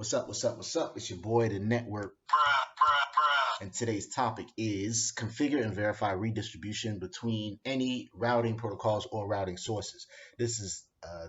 What's up? It's your boy, the network. And today's topic is configure and verify redistribution between any routing protocols or routing sources. This is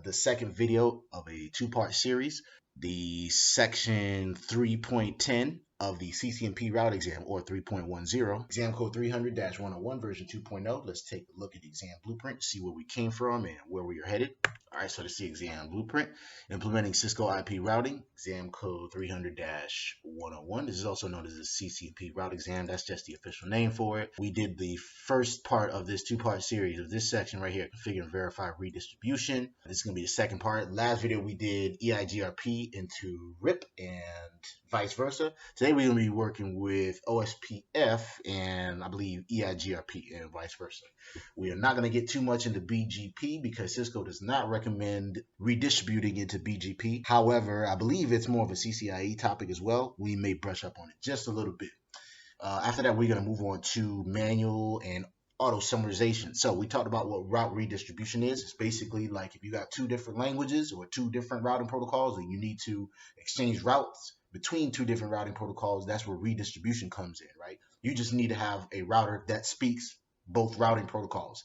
the second video of a two-part series. The section 3.10 of the CCNP route exam, or 3.10, exam code 300-101 version 2.0. Let's take a look at the exam blueprint, see where we came from and where we are headed. All right, so this is the exam blueprint. Implementing Cisco IP routing, exam code 300-101. This is also known as the CCNP route exam. That's just the official name for it. We did the first part of this two-part series of this section right here, configure and verify redistribution. This is going to be the second part. Last video we did EIGRP into RIP and vice versa. Today we're going to be working with OSPF and I believe EIGRP and vice versa. We are not going to get too much into BGP because Cisco does not recommend redistributing into BGP. However, I believe it's more of a CCIE topic as well. We may brush up on it just a little bit. After that, we're going to move on to manual and auto summarization. So we talked about what route redistribution is. It's basically like if you got two different languages or two different routing protocols and you need to exchange routes between two different routing protocols, that's where redistribution comes in, right? You just need to have a router that speaks both routing protocols.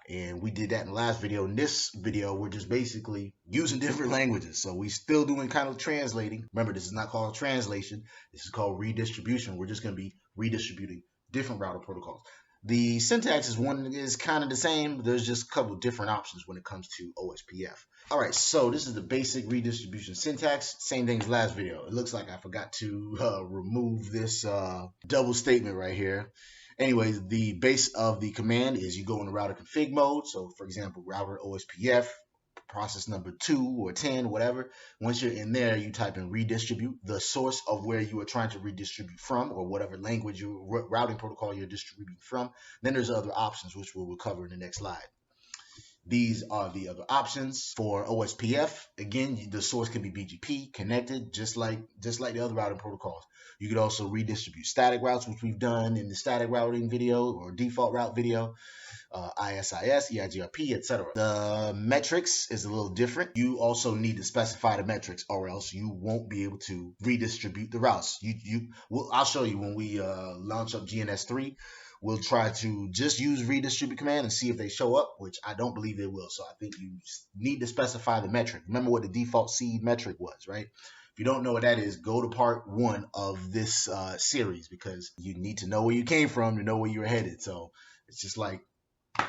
And we did that in the last video. In this video, we're just basically using different languages. So we still doing kind of translating. Remember, this is not called translation. This is called redistribution. We're just going to be redistributing different router protocols. The syntax is kind of the same. There's just a couple of different options when it comes to OSPF. All right, so this is the basic redistribution syntax. Same thing as last video. It looks like I forgot to remove this double statement right here. Anyways, the base of the command is you go into router config mode. So for example, router OSPF, process number 2 or 10, whatever. Once you're in there, you type in redistribute, the source of where you are trying to redistribute from, or whatever language routing protocol you're distributing from. Then there's other options, which we'll cover in the next slide. These are the other options for OSPF. Again, the source can be BGP connected, just like the other routing protocols. You could also redistribute static routes, which we've done in the static routing video or default route video, ISIS, EIGRP, etc. The metrics is a little different. You also need to specify the metrics, or else you won't be able to redistribute the routes. I'll show you when we launch up GNS3. We'll try to just use redistribute command and see if they show up, which I don't believe they will. So I think you need to specify the metric. Remember what the default seed metric was, right? If you don't know what that is, go to part 1 of this series, because you need to know where you came from to know where you're headed. So it's just like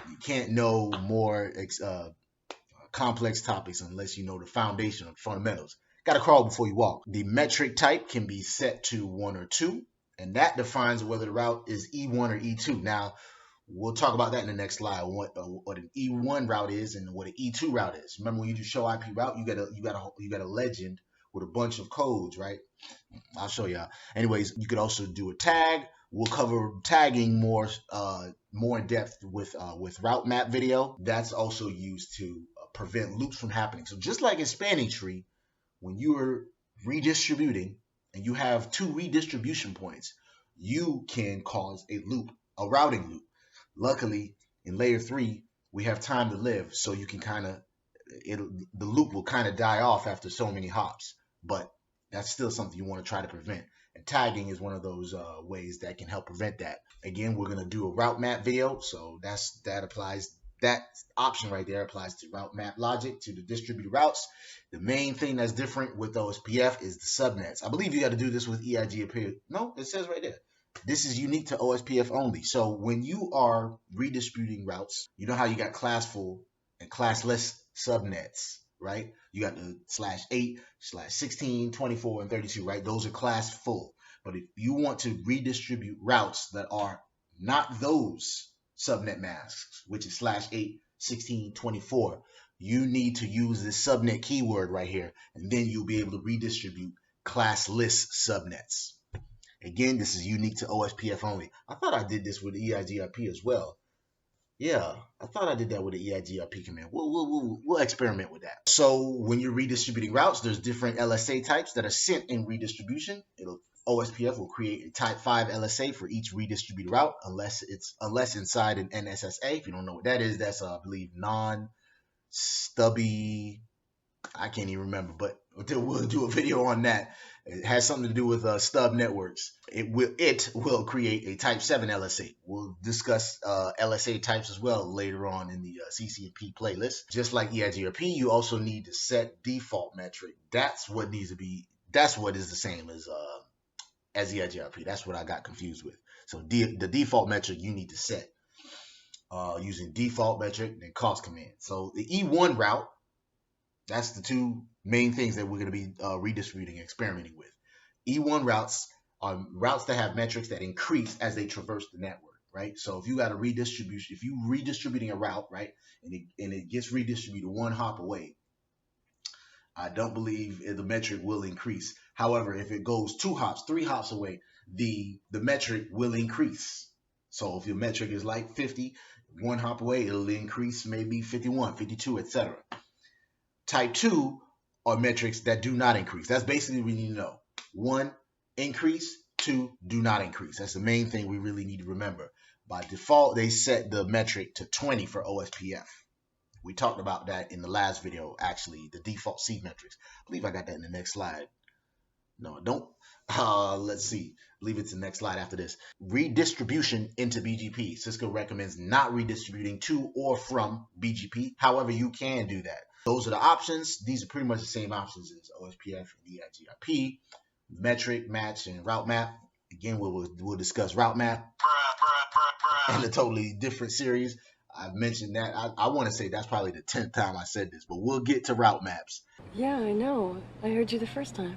you can't know more complex topics unless you know the foundation of fundamentals. Got to crawl before you walk. The metric type can be set to 1 or 2. And that defines whether the route is E1 or E2. Now, we'll talk about that in the next slide, what an E1 route is and what an E2 route is. Remember, when you do show IP route, you got a legend with a bunch of codes, right? I'll show y'all. Anyways, you could also do a tag. We'll cover tagging more in depth with route map video. That's also used to prevent loops from happening. So just like in spanning tree, when you are redistributing, and you have 2 redistribution points, you can cause a loop, a routing loop. Luckily, in layer 3, we have time to live, so you can the loop will kind of die off after so many hops, but that's still something you want to try to prevent. And tagging is one of those ways that can help prevent that. Again, we're going to do a route map video, so that applies. That option right there applies to route map logic, to the distributed routes. The main thing that's different with OSPF is the subnets. I believe you got to do this with EIGRP. No, it says right there. This is unique to OSPF only. So when you are redistributing routes, you know how you got classful and classless subnets, right? You got the /8, /16, 24, and 32, right? Those are classful. But if you want to redistribute routes that are not those subnet masks, which is /8, 16, 24, you need to use this subnet keyword right here, and then you'll be able to redistribute classless subnets. Again, this is unique to OSPF only. I thought I did this with the EIGRP as well. Yeah, I thought I did that with the EIGRP command. We'll experiment with that. So when you're redistributing routes, there's different LSA types that are sent in redistribution. OSPF will create a type 5 LSA for each redistributed route, unless inside an NSSA. If you don't know what that is, that's I believe non-stubby. I can't even remember, but we'll do a video on that. It has something to do with stub networks. It will create a Type 7 LSA. We'll discuss LSA types as well later on in the CCNP playlist. Just like EIGRP, you also need to set default metric. That's what needs to be. That's what is the same as EIGRP. That's what I got confused with. So the default metric you need to set using default metric and cost command. So the E1 route, that's the two main things that we're going to be redistributing and experimenting with. E1 routes are routes that have metrics that increase as they traverse the network, right? So if you got a redistribution, if you're redistributing a route, right, and it gets redistributed one hop away, I don't believe the metric will increase. However, if it goes 2 hops, 3 hops away, the metric will increase. So if your metric is like 50, 1 hop away, it'll increase maybe 51, 52, etc. Type 2 are metrics that do not increase. That's basically what we need to know. 1, increase. 2, do not increase. That's the main thing we really need to remember. By default, they set the metric to 20 for OSPF. We talked about that in the last video, actually, the default seed metrics. I believe I got that in the next slide. No, I don't. Let's see. I believe it's the next slide after this. Redistribution into BGP. Cisco recommends not redistributing to or from BGP. However, you can do that. Those are the options. These are pretty much the same options as OSPF and EIGRP. Metric, match, and route map. Again, we'll discuss route map in a totally different series. I've mentioned that. I want to say that's probably the 10th time I said this, but we'll get to route maps. Yeah, I know. I heard you the first time.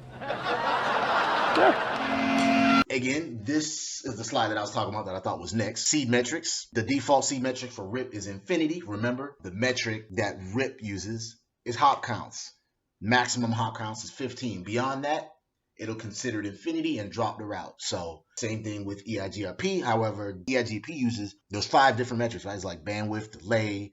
Again, this is the slide that I was talking about that I thought was next. Seed metrics. The default seed metric for RIP is infinity. Remember, the metric that RIP uses is hop counts. Maximum hop counts is 15. Beyond that, it'll consider it infinity and drop the route. So same thing with EIGRP. However, EIGRP uses those 5 different metrics, right? It's like bandwidth, delay,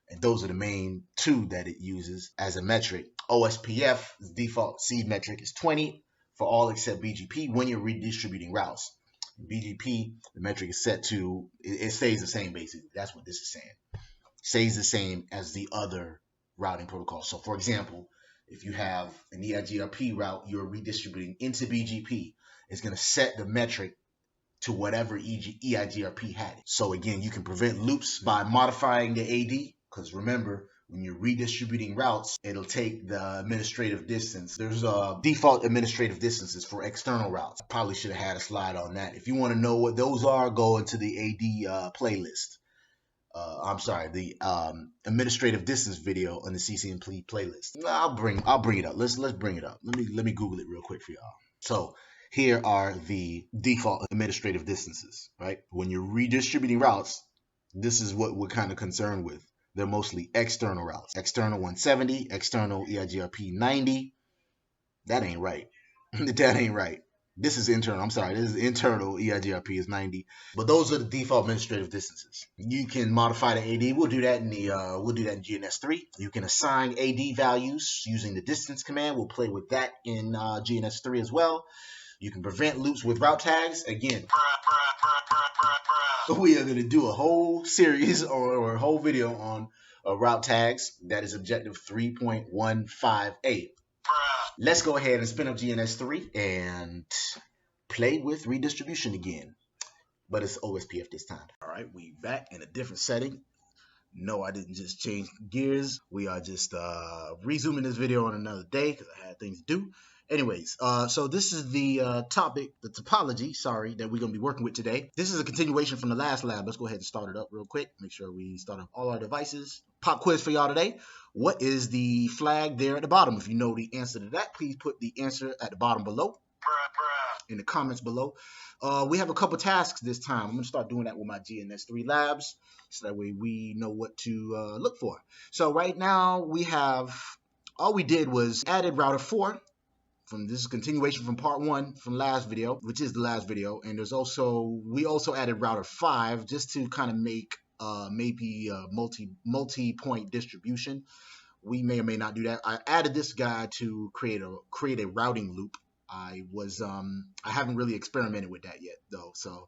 and those are the main 2 that it uses as a metric. OSPF, the default seed metric, is 20 for all except BGP when you're redistributing routes. BGP, the metric is set to, it stays the same basically. That's what this is saying. It stays the same as the other routing protocol. So for example, if you have an EIGRP route you're redistributing into BGP, it's going to set the metric to whatever EIGRP had it. So again, you can prevent loops by modifying the AD, because remember, when you're redistributing routes, it'll take the administrative distance. There's default administrative distances for external routes. I probably should have had a slide on that. If you want to know what those are, go into the AD playlist. I'm sorry, the administrative distance video on the CCNP playlist. I'll bring it up. Let's bring it up. Let me Google it real quick for y'all. So here are the default administrative distances, right? When you're redistributing routes, this is what we're kind of concerned with. They're mostly external routes. External 170, external EIGRP 90. That ain't right. That ain't right. This is internal. I'm sorry. This is internal. EIGRP is 90. But those are the default administrative distances. You can modify the AD. We'll do that in GNS3. You can assign AD values using the distance command. We'll play with that in GNS3 as well. You can prevent loops with route tags. Again, we are going to do a whole series or a whole video on route tags. That is objective 3.158. Let's go ahead and spin up GNS3 and play with redistribution again. But it's OSPF this time. All right, we back in a different setting. No, I didn't just change gears. We are just resuming this video on another day because I had things to do. Anyways, so this is the topic, the topology, that we're going to be working with today. This is a continuation from the last lab. Let's go ahead and start it up real quick. Make sure we start up all our devices. Pop quiz for y'all today. What is the flag there at the bottom? If you know the answer to that, please put the answer at the bottom below, in the comments below. We have a couple tasks this time. I'm going to start doing that with my GNS3 labs, so that way we know what to look for. So right now we have, all we did was added router 4. This is a continuation from part 1 from last video, which is the last video. And we also added router 5 just to kind of make maybe a multi-point distribution. We may or may not do that. I added this guy to create a routing loop. I haven't really experimented with that yet though. So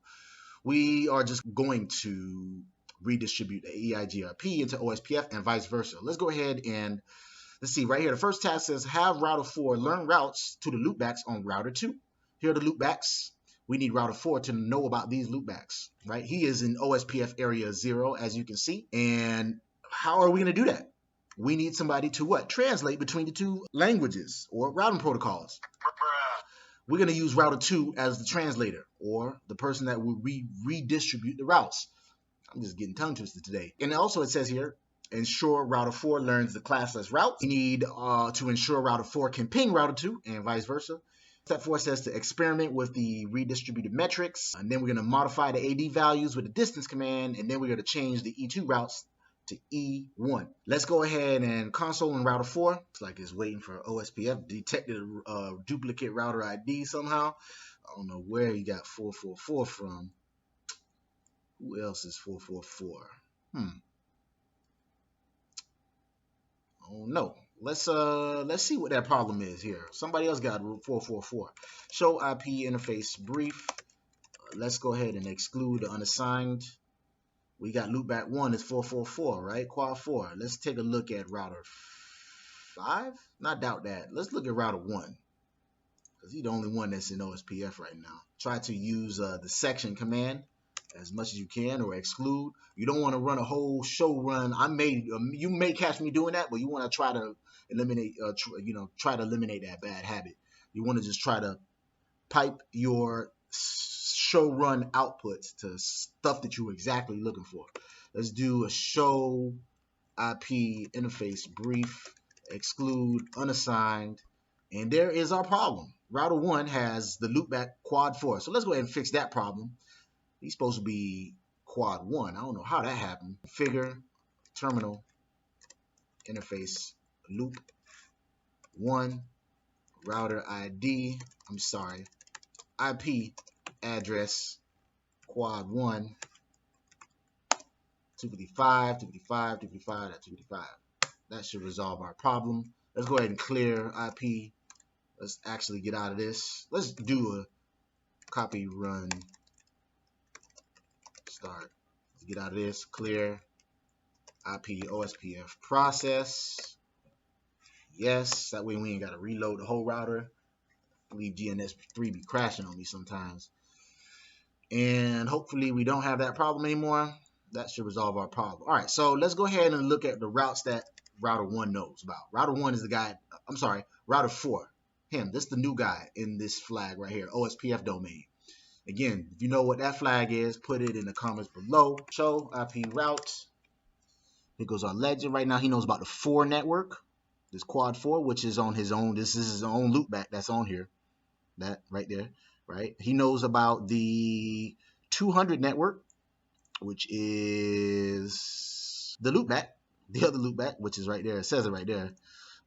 we are just going to redistribute the EIGRP into OSPF and vice versa. Let's go ahead and Let's see right here. The first task says have router 4 learn routes to the loopbacks on router 2. Here are the loopbacks. We need router 4 to know about these loopbacks, right? He is in OSPF area 0, as you can see. And how are we going to do that? We need somebody to what? Translate between the two languages or routing protocols. We're going to use router 2 as the translator or the person that will redistribute the routes. I'm just getting tongue twisted today. And also it says here, ensure router 4 learns the classless route. We need to ensure router 4 can ping router 2 and vice versa. Step 4 says to experiment with the redistributed metrics. And then we're going to modify the AD values with the distance command. And then we're going to change the E2 routes to E1. Let's go ahead and console in router 4. Looks like it's waiting for OSPF. Detected a duplicate router ID somehow. I don't know where he got 444 from. Who else is 444? Oh no. Let's see what that problem is here. Somebody else got 444. Show IP interface brief. Let's go ahead and exclude the unassigned. We got loopback 1 is 444, right? Quad 4. Let's take a look at router 5. Not doubt that. Let's look at router 1. Because he's the only one that's in OSPF right now. Try to use the section command as much as you can, or exclude. You don't want to run a whole show run. You may catch me doing that, but you want to try to eliminate, try to eliminate that bad habit. You want to just try to pipe your show run outputs to stuff that you're exactly looking for. Let's do a show IP interface brief, exclude unassigned, and there is our problem. Router 1 has the loopback quad 4. So let's go ahead and fix that problem. He's supposed to be quad 1. I don't know how that happened. Configure terminal interface loop 1 router ID. I'm sorry, IP address quad 1 255 255 255 255. That should resolve our problem. Let's go ahead and clear IP. Let's actually get out of this. Let's do a copy run start. Let's get out of this. Clear IP OSPF process. Yes, that way we ain't got to reload the whole router. I believe GNS3 be crashing on me sometimes. And hopefully we don't have that problem anymore. That should resolve our problem. All right, so let's go ahead and look at the routes that router 1 knows about. Router 1 is the guy, I'm sorry, router 4. This is the new guy in this flag right here, OSPF domain. Again, if you know what that flag is, put it in the comments below. Show IP routes. Here goes our legend. Right now he knows about the 4 network. This quad 4, which is on his own. This is his own loopback that's on here. That right there, right? He knows about the 200 network, which is the loopback. The other loopback, which is right there. It says it right there.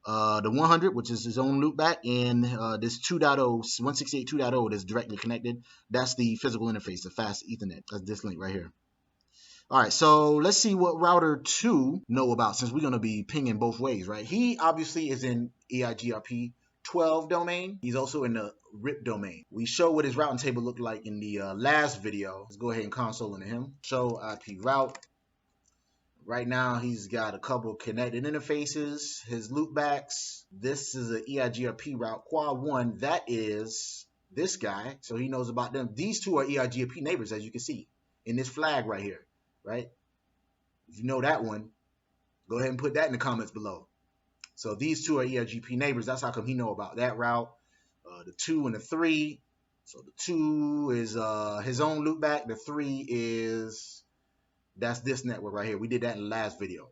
The 100, which is his own loopback, and this 2.0, 168.2.0 that's directly connected. That's the physical interface, the fast Ethernet. That's this link right here. All right, so let's see what router 2 know about, since we're going to be pinging both ways, right? He obviously is in EIGRP 12 domain. He's also in the RIP domain. We show what his routing table looked like in the last video. Let's go ahead and console into him. Show IP route. Right now, he's got a couple connected interfaces, his loopbacks. This is an EIGRP route, quad 1. That is this guy, so he knows about them. These two are EIGRP neighbors, as you can see, in this flag right here, right? If you know that one, go ahead and put that in the comments below. So these two are EIGRP neighbors. That's how come he know about that route. The 2 and the 3. So the 2 is his own loopback. The 3 is... that's this network right here. We did that in the last video.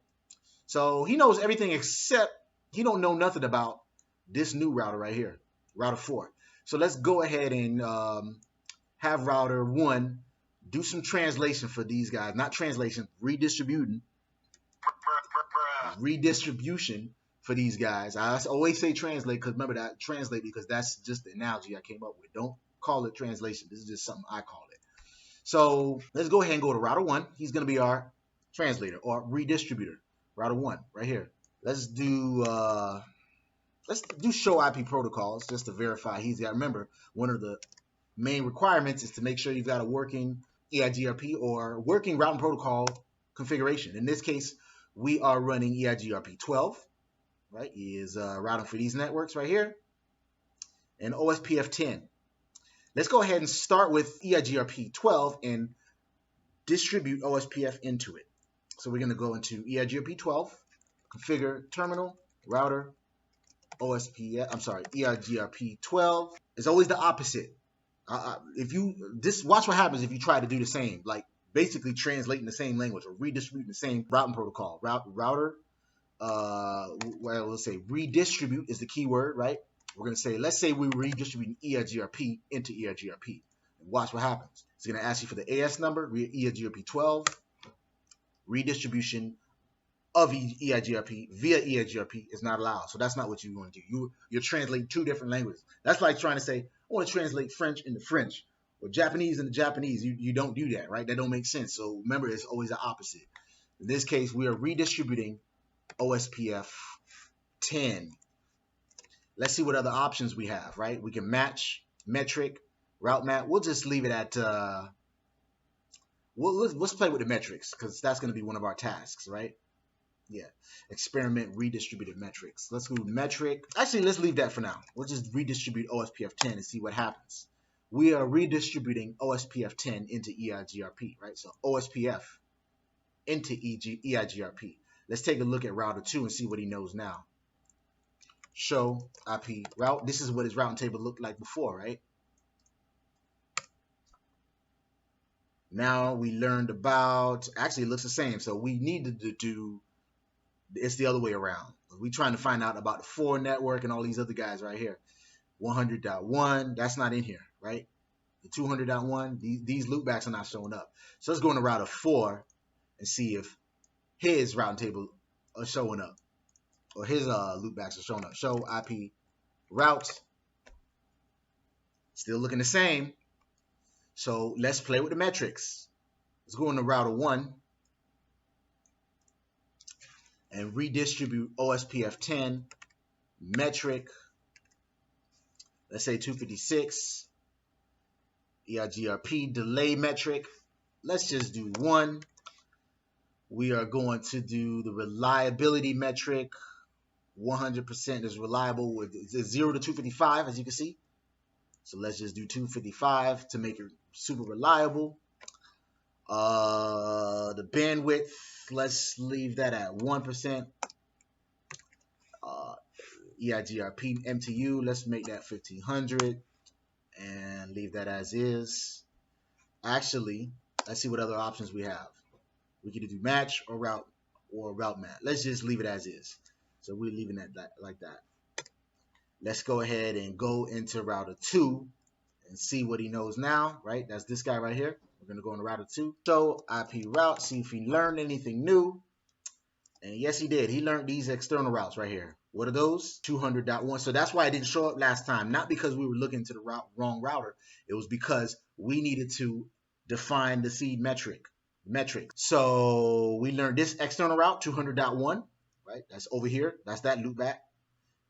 So he knows everything except he don't know nothing about this new router right here, router 4. So let's go ahead and have router 1 do some translation for these guys. Not translation, redistribution for these guys. I always say translate because remember that translate because that's just the analogy I came up with. Don't call it translation. This is just something I call it. So let's go ahead and go to router 1. He's going to be our translator or redistributor. Router 1 right here. Let's do show IP protocols just to verify he's got. Remember, one of the main requirements is to make sure you've got a working EIGRP or working routing protocol configuration. In this case, we are running EIGRP 12. right, is routing for these networks right here, and OSPF 10. Let's go ahead and start with EIGRP 12 and distribute OSPF into it. So we're going to go into EIGRP 12, configure terminal, router, EIGRP 12. It's always the opposite. Watch what happens if you try to do the same, like basically translating the same language or redistributing the same routing protocol. Router, well, let's say redistribute is the key word, right? We're going to say, let's say we're redistributing EIGRP into EIGRP. Watch what happens. It's going to ask you for the AS number, EIGRP 12, redistribution of EIGRP via EIGRP is not allowed. So that's not what you want to do. You're translating two different languages. That's like trying to say, I want to translate French into French or Japanese into Japanese. You don't do that, right? That don't make sense. So remember, it's always the opposite. In this case, we are redistributing OSPF 10. Let's see what other options we have, right? We can match, metric, route map. We'll just leave it at, let's play with the metrics because that's going to be one of our tasks, right? Yeah, experiment redistributed metrics. Let's go metric. Actually, let's leave that for now. We'll just redistribute OSPF 10 and see what happens. We are redistributing OSPF 10 into EIGRP, right? So OSPF into EIGRP. Let's take a look at router 2 and see what he knows now. Show IP route. This is what his routing table looked like before, right? Now we learned about, actually it looks the same. So we needed to do, it's the other way around. We're trying to find out about the 4 network and all these other guys right here. 100.1, that's not in here, right? The 200.1, these loopbacks are not showing up. So let's go into router 4 and see if his routing table are showing up. Or his loopbacks are showing up. Show IP route. Still looking the same. So let's play with the metrics. Let's go into router 1 and redistribute OSPF 10 metric. Let's say 256. EIGRP delay metric. Let's just do 1. We are going to do the reliability metric. 100% is reliable with 0 to 255, as you can see. So let's just do 255 to make it super reliable. The bandwidth, let's leave that at 1%. EIGRP MTU, let's make that 1500 and leave that as is. Actually, let's see what other options we have. We can do match or route map. Let's just leave it as is. So we're leaving that like that. Let's go ahead and go into router 2 and see what he knows now, right? That's this guy right here. We're going to go into router 2. So IP route, see if he learned anything new. And yes, he did. He learned these external routes right here. What are those? 200.1. So that's why it didn't show up last time. Not because we were looking to the wrong router. It was because we needed to define the seed metric. So we learned this external route, 200.1. Right, that's over here. That's that loopback.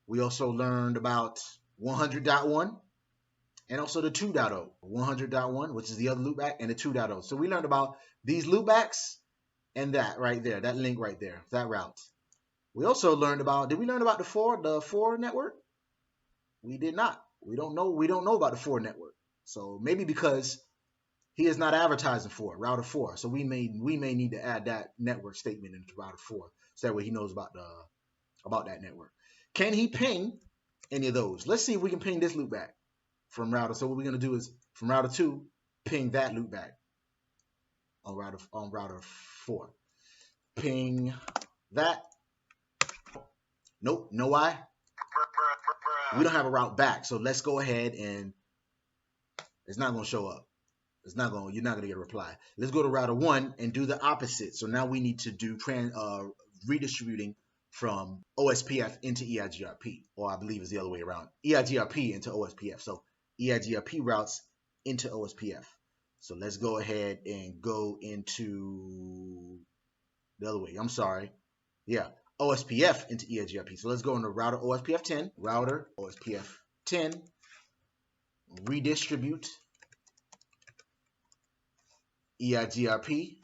We also learned about 100.1 and also the 2.0. 100.1, which is the other loopback, and the 2.0. So we learned about these loopbacks and that right there, that link right there, that route. We also learned about, did we learn about the 4 network? We did not. We don't know about the 4 network. So maybe because he is not advertising for router 4. So we may need to add that network statement into router 4. So that way he knows about that network. Can he ping any of those? Let's see if we can ping this loopback from router. So what we're going to do is from router 2, ping that loopback on router 4. Ping that. Nope. Know why? We don't have a route back. So let's go ahead and it's not going to show up. You're not going to get a reply. Let's go to router 1 and do the opposite. So now we need to do redistributing from OSPF into EIGRP, or I believe it's the other way around. EIGRP into OSPF. So EIGRP routes into OSPF. So let's go ahead and go into the other way. I'm sorry. Yeah, OSPF into EIGRP. So let's go into router OSPF 10. Router OSPF 10. Redistribute EIGRP.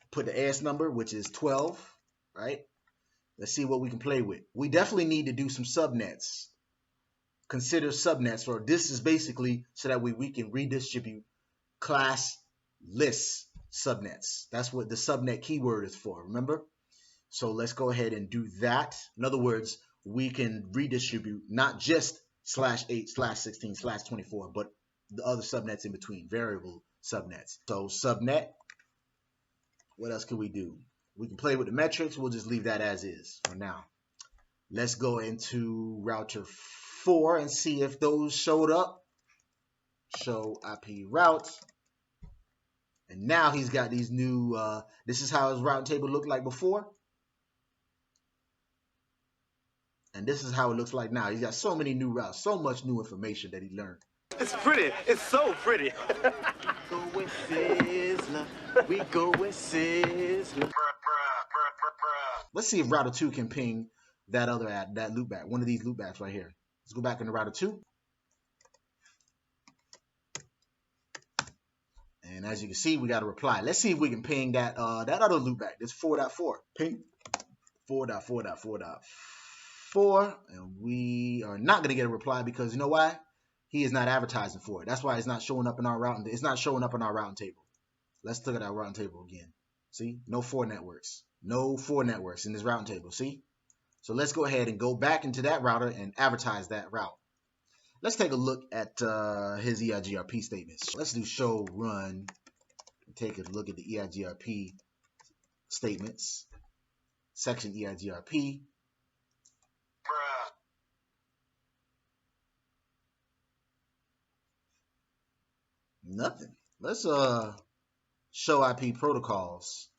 Put the AS number, which is 12, right? Let's see what we can play with. We definitely need to do some subnets. Consider subnets, or this is basically so that we can redistribute class list subnets. That's what the subnet keyword is for, remember? So let's go ahead and do that. In other words, we can redistribute not just /8/16/24, but the other subnets in between, variable subnets. So subnet, what else can we do? We can play with the metrics. We'll just leave that as is for now. Let's go into router 4 and see if those showed up. Show IP route. And now he's got these new, this is how his routing table looked like before. And this is how it looks like now. He's got so many new routes, so much new information that he learned. It's pretty. It's so pretty. Go with Sizzler. We go with Sizzler. Let's see if router 2 can ping that other that loopback, one of these loopbacks right here. Let's go back into router 2. And as you can see, we got a reply. Let's see if we can ping that that other loopback. This 4.4. Ping 4.4.4.4. And we are not going to get a reply because you know why? He is not advertising for it. That's why it's not showing up in our routing. It's not showing up in our routing table. Let's look at our routing table again. See? No 4 networks. No 4 networks in this routing table. See? So let's go ahead and go back into that router and advertise that route. Let's take a look at his EIGRP statements. Let's do show run and take a look at the EIGRP statements. Section EIGRP. Nothing. Let's show IP protocols.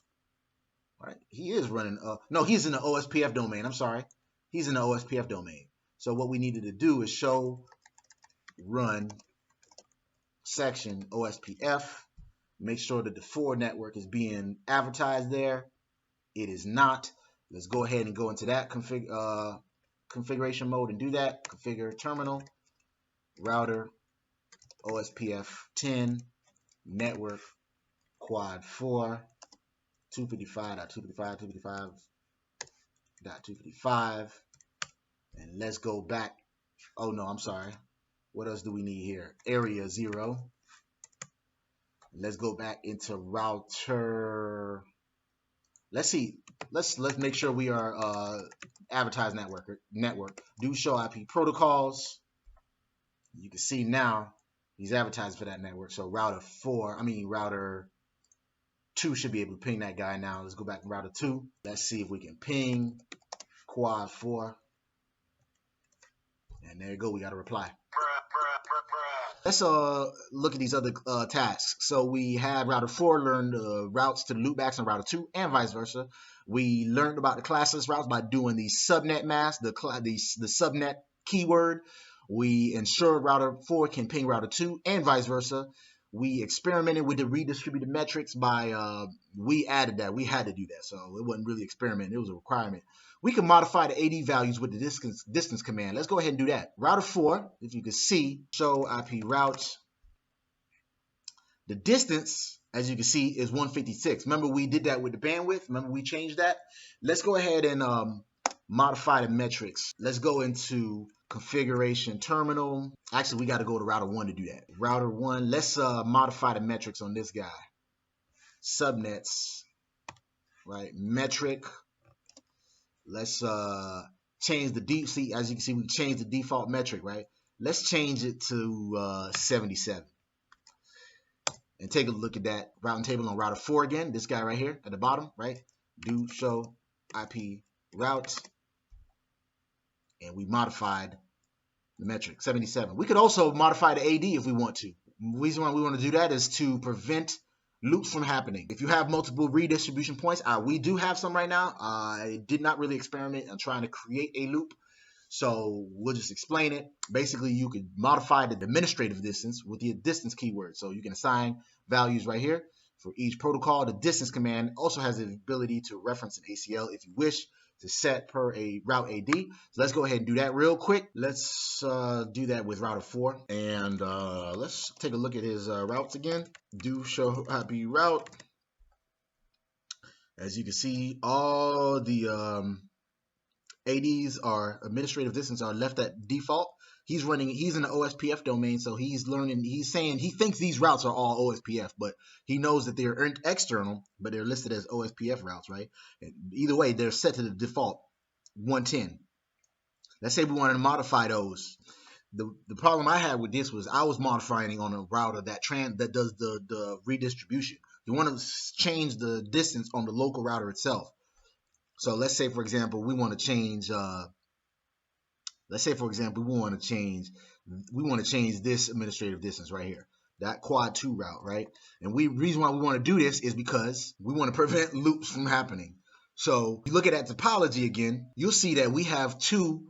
All right, he is running. No, he's in the OSPF domain. I'm sorry, he's in the OSPF domain. So what we needed to do is show run section OSPF. Make sure that the 4 network is being advertised there. It is not. Let's go ahead and go into that configuration mode and do that. Configure terminal router OSPF 10 network quad 4 255.255.255.255. And let's go back. Oh no, I'm sorry. What else do we need here? Area 0. Let's go back into router. Let's see. Let's make sure we are advertised network. Do show IP protocols. You can see now he's advertising for that network. So router 2 should be able to ping that guy now. Let's go back to router 2. Let's see if we can ping quad 4. And there you go. We got a reply. Let's look at these other tasks. So we had router 4 learn the routes to the loopbacks on router 2 and vice versa. We learned about the classless routes by doing the subnet mask, the subnet keyword. We ensured router 4 can ping router 2 and vice versa. We experimented with the redistributed metrics by, we added that. We had to do that. So it wasn't really experiment. It was a requirement. We can modify the AD values with the distance command. Let's go ahead and do that. Router 4, if you can see, show IP routes. The distance, as you can see, is 156. Remember, we did that with the bandwidth. Remember, we changed that. Let's go ahead and modify the metrics. Let's go into configuration terminal. Actually, we got to go to router 1 to do that. Router 1, let's modify the metrics on this guy. Subnets, right? Metric. Let's change the see, as you can see, we changed the default metric, right? Let's change it to 77. And take a look at that routing table on router 4 again. This guy right here at the bottom, right? Do show IP route. And we modified the metric, 77. We could also modify the AD if we want to. The reason why we want to do that is to prevent loops from happening. If you have multiple redistribution points, we do have some right now. I did not really experiment on trying to create a loop. So we'll just explain it. Basically, you could modify the administrative distance with the distance keyword. So you can assign values right here for each protocol. The distance command also has the ability to reference an ACL if you wish to set per a route AD. So let's go ahead and do that real quick. Let's do that with router 4. And let's take a look at his routes again. Do show IP route. As you can see, all the ADs are administrative distance are left at default. He's in the OSPF domain, so he's saying he thinks these routes are all OSPF, but he knows that they're external, but they're listed as OSPF routes, right? And either way, they're set to the default 110. Let's say we wanted to modify those. The problem I had with this was I was modifying on a router that does the redistribution. You want to change the distance on the local router itself. So let's say, for example, we want to change. We want to change this administrative distance right here, that quad 2 route, right? And reason why we want to do this is because we want to prevent loops from happening. So you look at that topology again, you'll see that we have 2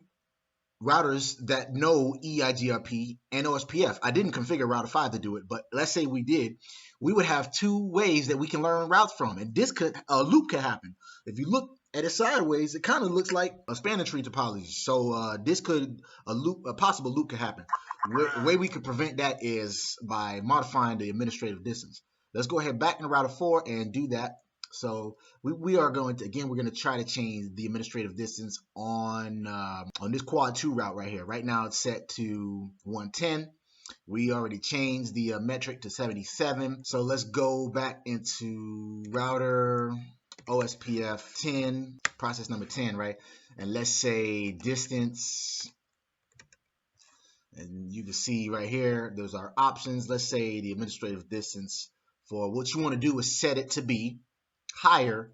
routers that know EIGRP and OSPF. I didn't configure router 5 to do it, but let's say we did. We would have 2 ways that we can learn routes from, and a loop could happen. If you look at it sideways, it kind of looks like a spanning tree topology. So a possible loop could happen. The way we could prevent that is by modifying the administrative distance. Let's go ahead back into router 4 and do that. So we are going to try to change the administrative distance on this quad 2 route right here. Right now it's set to 110. We already changed the metric to 77. So let's go back into router OSPF 10, process number 10, right? And let's say distance, and you can see right here, there's our options. Let's say the administrative distance for what you want to do is set it to be higher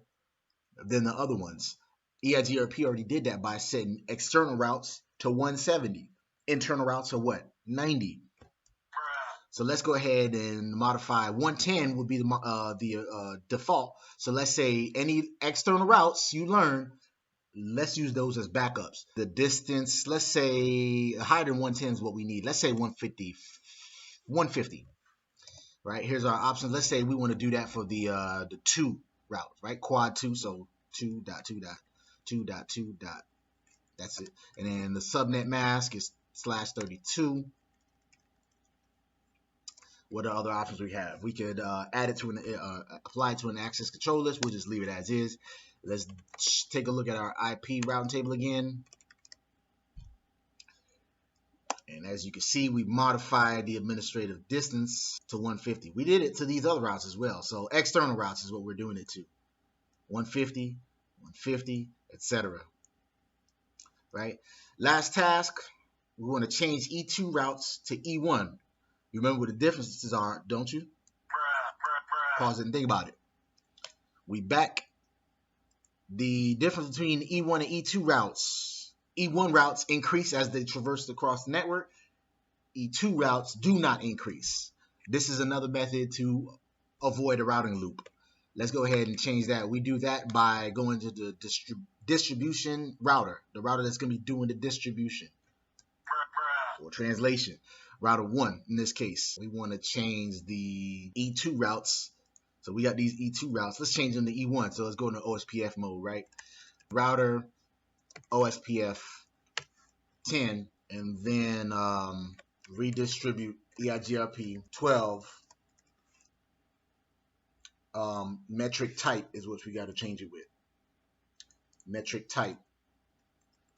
than the other ones. EIGRP already did that by setting external routes to 170, internal routes to what? 90. So let's go ahead and modify 110 would be the default. So let's say any external routes you learn, let's use those as backups. The distance, let's say higher than 110 is what we need. Let's say 150. Right, here's our options. Let's say we want to do that for the 2 route, right? Quad 2, so 2.2.2.2. That's it. And then the subnet mask is /32. What are other options we have? We could add it to apply it to an access control list. We'll just leave it as is. Let's take a look at our IP routing table again. And as you can see, we modified the administrative distance to 150. We did it to these other routes as well. So external routes is what we're doing it to. 150, 150, etc. Right? Last task, we want to change E2 routes to E1. You remember what the differences are, don't you? Pause it and think about it. We back the difference between E1 and E2 routes. E1 routes increase as they traverse across the network. E2 routes do not increase. This is another method to avoid a routing loop. Let's go ahead and change that. We do that by going to the distribution router, the router that's going to be doing the distribution or translation. Router 1 in this case. We want to change the E2 routes. So we got these E2 routes. Let's change them to E1. So let's go into OSPF mode, right? Router OSPF 10, and then redistribute EIGRP 12. Metric type is what we got to change it with. Metric type.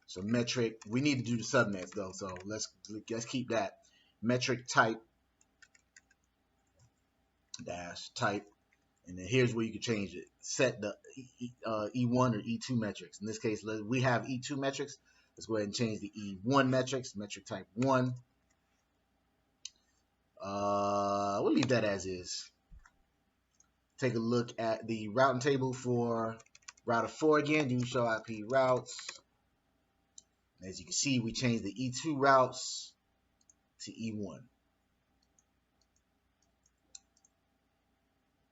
So metric, we need to do the subnets though, so let's keep that. Metric type dash type, and then here's where you can change it. Set the E1 or E2 metrics. In this case, we have E2 metrics. Let's go ahead and change the E1 metrics. Metric type 1. We'll leave that as is. Take a look at the routing table for router 4 again. Do show IP routes. As you can see, we changed the E2 routes to E1.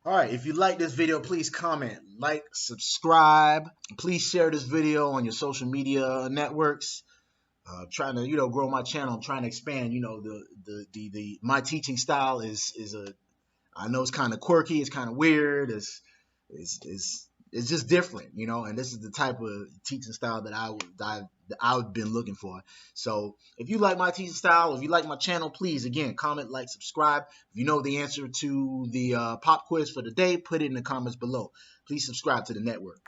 Alright, if you like this video, please comment, like, subscribe. Please share this video on your social media networks. Trying to, grow my channel. I'm trying to expand, my teaching style I know it's kind of quirky, it's kind of weird, it's just different, and this is the type of teaching style that I've been looking for. So if you like my teaching style, if you like my channel, please, again, comment, like, subscribe. If you know the answer to the pop quiz for the day, put it in the comments below. Please subscribe to the network.